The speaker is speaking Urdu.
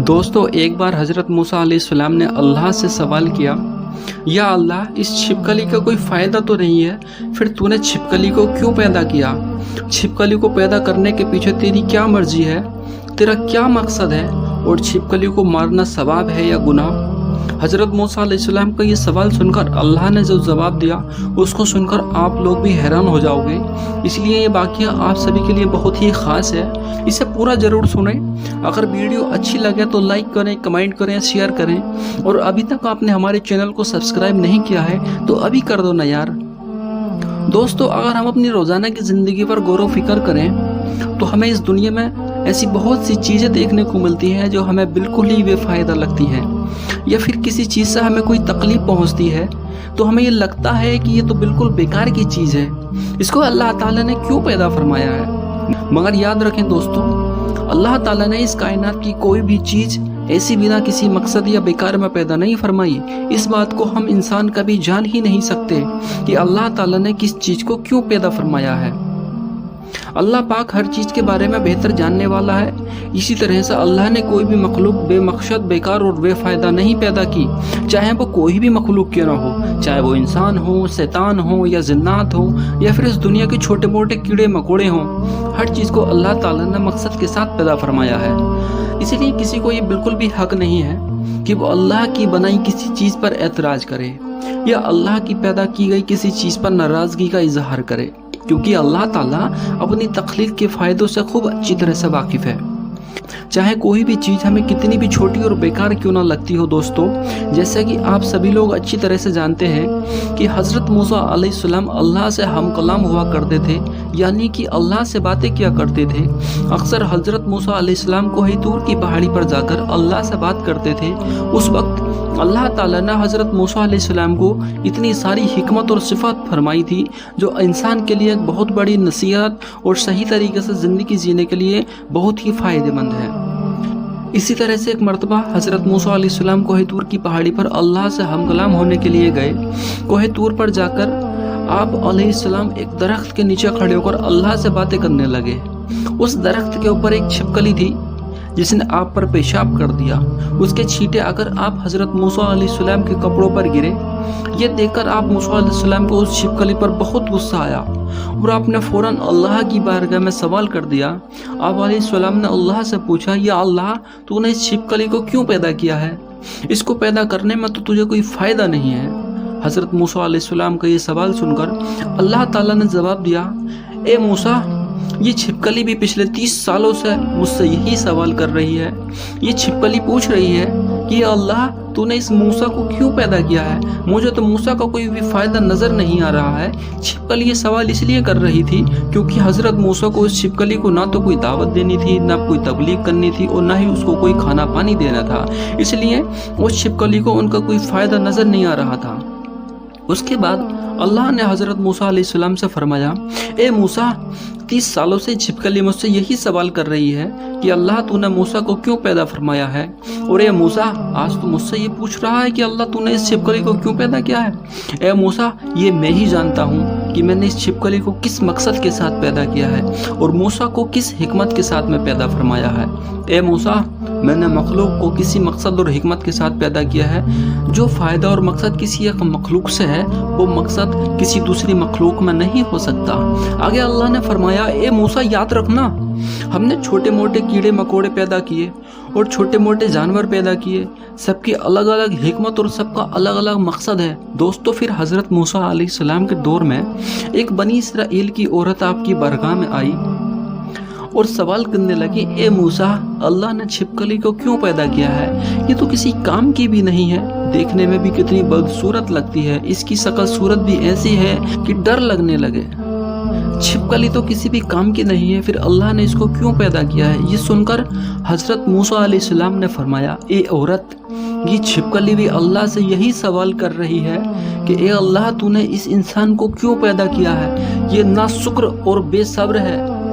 دوستو ایک بار حضرت موسیٰ علیہ السلام نے اللہ سے سوال کیا، یا اللہ اس چھپکلی کا کوئی فائدہ تو نہیں ہے، پھر تو نے چھپکلی کو کیوں پیدا کیا؟ چھپکلی کو پیدا کرنے کے پیچھے تیری کیا مرضی ہے؟ تیرا کیا مقصد ہے؟ اور چھپکلی کو مارنا ثواب ہے یا گناہ؟ حضرت موسیٰ علیہ السلام کا یہ سوال سن کر اللہ نے جو جواب دیا اس کو سن کر آپ لوگ بھی حیران ہو جاؤ گے، اس لیے یہ واقعہ آپ سبھی کے لیے بہت ہی خاص ہے، اسے پورا ضرور سنیں۔ اگر ویڈیو اچھی لگے تو لائک کریں، کمنٹ کریں، شیئر کریں، اور ابھی تک آپ نے ہمارے چینل کو سبسکرائب نہیں کیا ہے تو ابھی کر دو نا یار۔ دوستو اگر ہم اپنی روزانہ کی زندگی پر غور و فکر کریں تو ہمیں اس دنیا میں ایسی بہت سی چیزیں دیکھنے کو ملتی ہیں جو ہمیں بالکل ہی بے فائدہ لگتی ہیں، یا پھر کسی چیز سے ہمیں کوئی تکلیف پہنچتی ہے تو ہمیں یہ لگتا ہے کہ یہ تو بالکل بیکار کی چیز ہے، اس کو اللہ تعالیٰ نے کیوں پیدا فرمایا ہے؟ مگر یاد رکھیں دوستو، اللہ تعالیٰ نے اس کائنات کی کوئی بھی چیز ایسی بنا کسی مقصد یا بیکار میں پیدا نہیں فرمائی۔ اس بات کو ہم انسان کبھی جان ہی نہیں سکتے کہ اللہ تعالیٰ نے کس چیز کو کیوں پیدا فرمایا ہے۔ اللہ پاک ہر چیز کے بارے میں بہتر جاننے والا ہے، اسی طرح سے اللہ نے کوئی بھی مخلوق بے مقصد، بیکار اور بے فائدہ نہیں پیدا کی، چاہے وہ کوئی بھی مخلوق کیوں نہ ہو، چاہے وہ انسان ہو، شیطان ہو، یا جنات ہو، یا پھر اس دنیا کے چھوٹے موٹے کیڑے مکوڑے ہوں، ہر چیز کو اللہ تعالیٰ نے مقصد کے ساتھ پیدا فرمایا ہے۔ اسی لیے کسی کو یہ بالکل بھی حق نہیں ہے کہ وہ اللہ کی بنائی کسی چیز پر اعتراض کرے یا اللہ کی پیدا کی گئی کسی چیز پر ناراضگی کا اظہار کرے، کیونکہ اللہ تعالیٰ اپنی تخلیق کے فائدوں سے خوب اچھی طرح سے واقف ہے۔ چاہے کوئی بھی چیز ہمیں کتنی بھی چھوٹی اور بیکار کیوں نہ لگتی ہو دوستو، جیسا کہ آپ سبھی لوگ اچھی طرح سے جانتے ہیں کہ حضرت موسیٰ علیہ السلام اللہ سے ہم کلام ہوا کرتے تھے، یعنی کہ اللہ سے باتیں کیا کرتے تھے۔ اکثر حضرت موسیٰ علیہ السلام کو ہی دور کی پہاڑی پر جا کر اللہ سے بات کرتے تھے۔ اس وقت اللہ تعالیٰ نے حضرت موسیٰ علیہ السلام کو اتنی ساری حکمت اور صفات فرمائی تھی جو انسان کے لیے ایک بہت بڑی نصیحت اور صحیح طریقے سے زندگی جینے کے لیے بہت ہی فائدہ مند ہے۔ اسی طرح سے ایک مرتبہ حضرت موسیٰ علیہ السلام کوہ طور کی پہاڑی پر اللہ سے ہم کلام ہونے کے لیے گئے۔ کوہ طور پر جا کر آپ علیہ السلام ایک درخت کے نیچے کھڑے ہو کر اللہ سے باتیں کرنے لگے۔ اس درخت کے اوپر ایک چھپکلی تھی جس نے آپ پر پیشاب کر دیا، اس کے چھینٹے آ کر آپ حضرت موسیٰ علیہ السلام کے کپڑوں پر گرے۔ یہ دیکھ کر آپ موسیٰ علیہ السلام کو اس چھپکلی پر بہت غصہ آیا اور آپ نے فوراً اللہ کی بارگاہ میں سوال کر دیا۔ آپ علیہ السلام نے اللہ سے پوچھا، یا اللہ تو نے اس چھپکلی کو کیوں پیدا کیا ہے؟ اس کو پیدا کرنے میں تو تجھے کوئی فائدہ نہیں ہے۔ حضرت موسیٰ علیہ السلام کا یہ سوال سن کر اللہ تعالیٰ نے جواب دیا، اے موسیٰ یہ چھپکلی بھی پچھلے 30 سالوں سے مجھ سے یہی سوال کر رہی ہے۔ یہ چھپکلی پوچھ رہی ہے کہ اللہ تو نے اس موسیٰ کو کیوں پیدا کیا ہے؟ مجھے تو موسیٰ کا کوئی بھی فائدہ نظر نہیں آ رہا ہے۔ چھپکلی یہ سوال اس لیے کر رہی تھی کیونکہ حضرت موسیٰ کو اس چھپکلی کو نہ تو کوئی دعوت دینی تھی، نہ کوئی تبلیغ کرنی تھی، اور نہ ہی اس کو کوئی کھانا پانی دینا تھا، اس لیے اس چھپکلی کو ان کا کوئی فائدہ نظر نہیں آ رہا تھا۔ اس کے بعد اللہ نے حضرت موسیٰ علیہ السلام سے فرمایا، اے موسیٰ 30 سالوں سے چھپکلی مجھ سے یہی سوال کر رہی ہے کہ اللہ تو نے موسیٰ کو کیوں پیدا فرمایا ہے، اور اے موسیٰ آج تو مجھ سے یہ پوچھ رہا ہے کہ اللہ تو نے اس چھپکلی کو کیوں پیدا کیا ہے۔ اے موسیٰ یہ میں ہی جانتا ہوں کہ میں نے اس چھپکلی کو کس مقصد کے ساتھ پیدا کیا ہے اور موسیٰ کو کس حکمت کے ساتھ میں پیدا فرمایا ہے۔ اے موسیٰ میں نے مخلوق کو کسی مقصد اور حکمت کے ساتھ پیدا کیا ہے۔ جو فائدہ اور مقصد کسی ایک مخلوق سے ہے وہ مقصد کسی دوسری مخلوق میں نہیں ہو سکتا۔ آگے اللہ نے فرمایا، اے موسیٰ یاد رکھنا ہم نے چھوٹے موٹے کیڑے مکوڑے پیدا کیے اور چھوٹے موٹے جانور پیدا کیے، سب کی الگ الگ حکمت اور سب کا الگ الگ مقصد ہے۔ دوستو پھر حضرت موسیٰ علیہ السلام کے دور میں ایک بنی اسرائیل کی عورت آپ کی بارگاہ میں آئی اور سوال کرنے لگی، اے موسیٰ اللہ نے چھپکلی کو کیوں پیدا کیا ہے؟ یہ تو کسی کام کی بھی نہیں ہے، دیکھنے میں بھی کتنی بدصورت لگتی ہے، اس کی شکل صورت بھی ایسی ہے کہ ڈر لگنے لگے۔ چھپکلی تو کسی بھی کام کی نہیں ہے، پھر اللہ نے اس کو کیوں پیدا کیا ہے؟ یہ سن کر حضرت موسیٰ علیہ السلام نے فرمایا، اے عورت یہ چھپکلی بھی اللہ سے یہی سوال کر رہی ہے کہ اے اللہ تو نے اس انسان کو کیوں پیدا کیا ہے؟ یہ ناشکر اور بے صبر ہے،